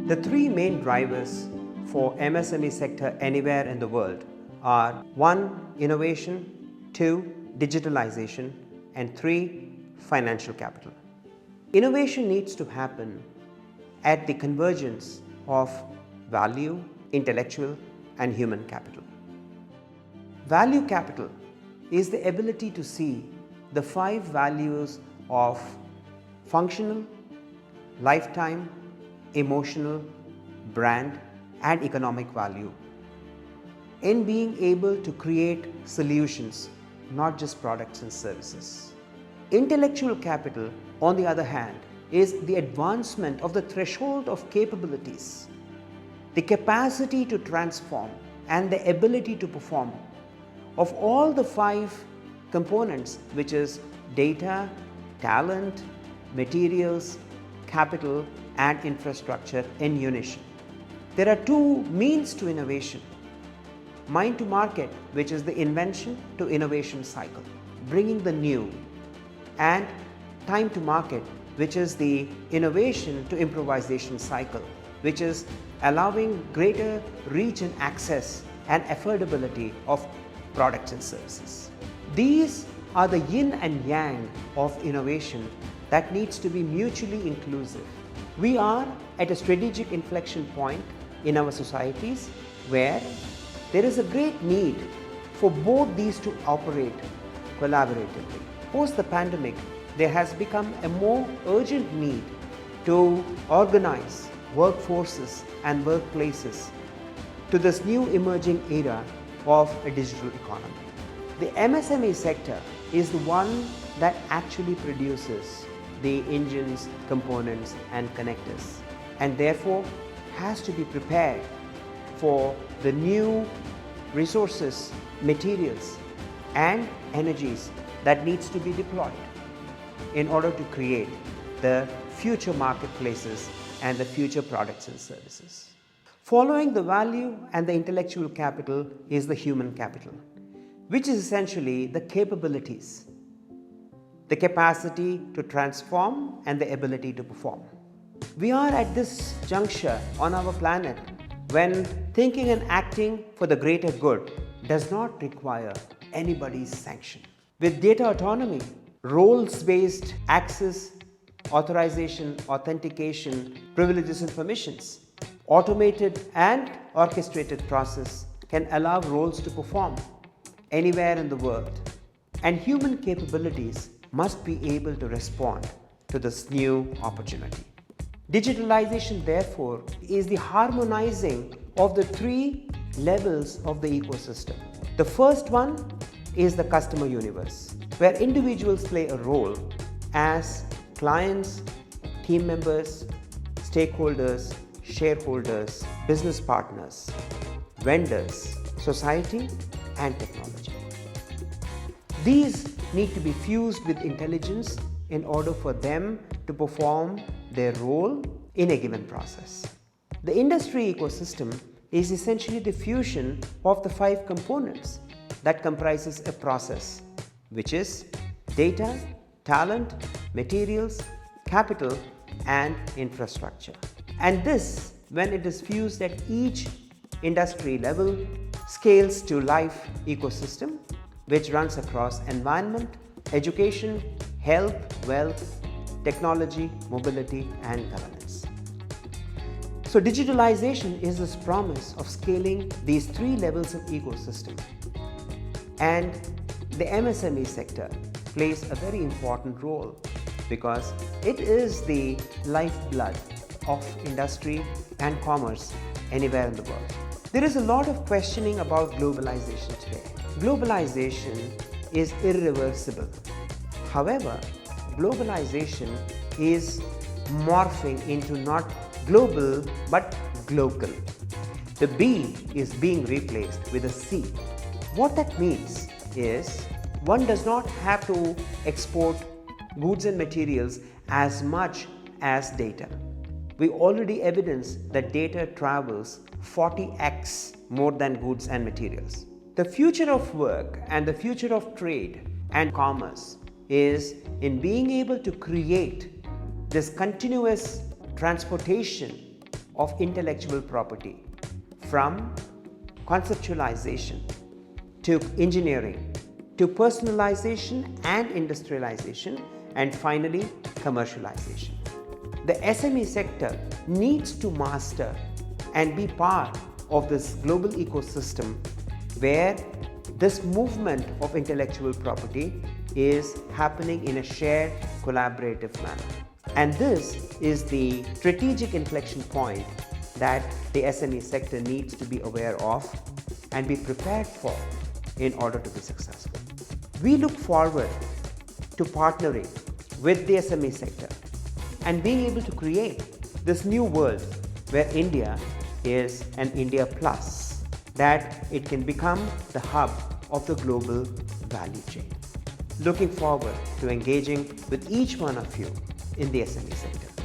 The three main drivers for MSME sector anywhere in the world are 1. Innovation, 2. Digitalization, and 3. Financial capital. Innovation needs to happen at the convergence of value, intellectual, and human capital. Value capital is the ability to see the 5 values of functional, lifetime, emotional, brand, and economic value in being able to create solutions, not just products and services. Intellectual capital, on the other hand, is the advancement of the threshold of capabilities, the capacity to transform and the ability to perform of all the 5 components, which is data, talent, materials, capital, and infrastructure in unison. There are 2 means to innovation: mind to market, which is the invention to innovation cycle, bringing the new, and time to market, which is the innovation to improvisation cycle, which is allowing greater reach and access and affordability of products and services. These are the yin and yang of innovation that needs to be mutually inclusive. We are at a strategic inflection point in our societies where there is a great need for both these to operate collaboratively. Post the pandemic, there has become a more urgent need to organize workforces and workplaces to this new emerging era of a digital economy. The MSME sector is the one that actually produces the engines, components, and connectors, and therefore has to be prepared for the new resources, materials, and energies that needs to be deployed in order to create the future marketplaces and the future products and services. Following the value and the intellectual capital is the human capital, which is essentially the capabilities, the capacity to transform and the ability to perform. We are at this juncture on our planet when thinking and acting for the greater good does not require anybody's sanction. With data autonomy, roles-based access, authorization, authentication, privileges and permissions, automated and orchestrated process can allow roles to perform anywhere in the world, and human capabilities must be able to respond to this new opportunity. Digitalization, therefore, is the harmonizing of the 3 levels of the ecosystem. The first one is the customer universe, where individuals play a role as clients, team members, stakeholders, shareholders, business partners, vendors, society, and technology. These need to be fused with intelligence in order for them to perform their role in a given process. The industry ecosystem is essentially the fusion of the 5 components that comprises a process, which is data, talent, materials, capital, and infrastructure. And this, when it is fused at each industry level, scales to life ecosystem, which runs across environment, education, health, wealth, technology, mobility, and governance. So digitalization is this promise of scaling these 3 levels of ecosystem, and the MSME sector plays a very important role because it is the lifeblood of industry and commerce anywhere in the world. There is a lot of questioning about globalization today. Globalization is irreversible. However, globalization is morphing into not global but global. The B is being replaced with a C. What that means is one does not have to export goods and materials as much as data. We already evidence that data travels 40x more than goods and materials. The future of work and the future of trade and commerce is in being able to create this continuous transportation of intellectual property from conceptualization to engineering to personalization and industrialization, and finally commercialization. The SME sector needs to master and be part of this global ecosystem where this movement of intellectual property is happening in a shared, collaborative manner. And this is the strategic inflection point that the SME sector needs to be aware of and be prepared for in order to be successful. We look forward to partnering with the SME sector and being able to create this new world where India is an India Plus, that it can become the hub of the global value chain. Looking forward to engaging with each one of you in the SME sector.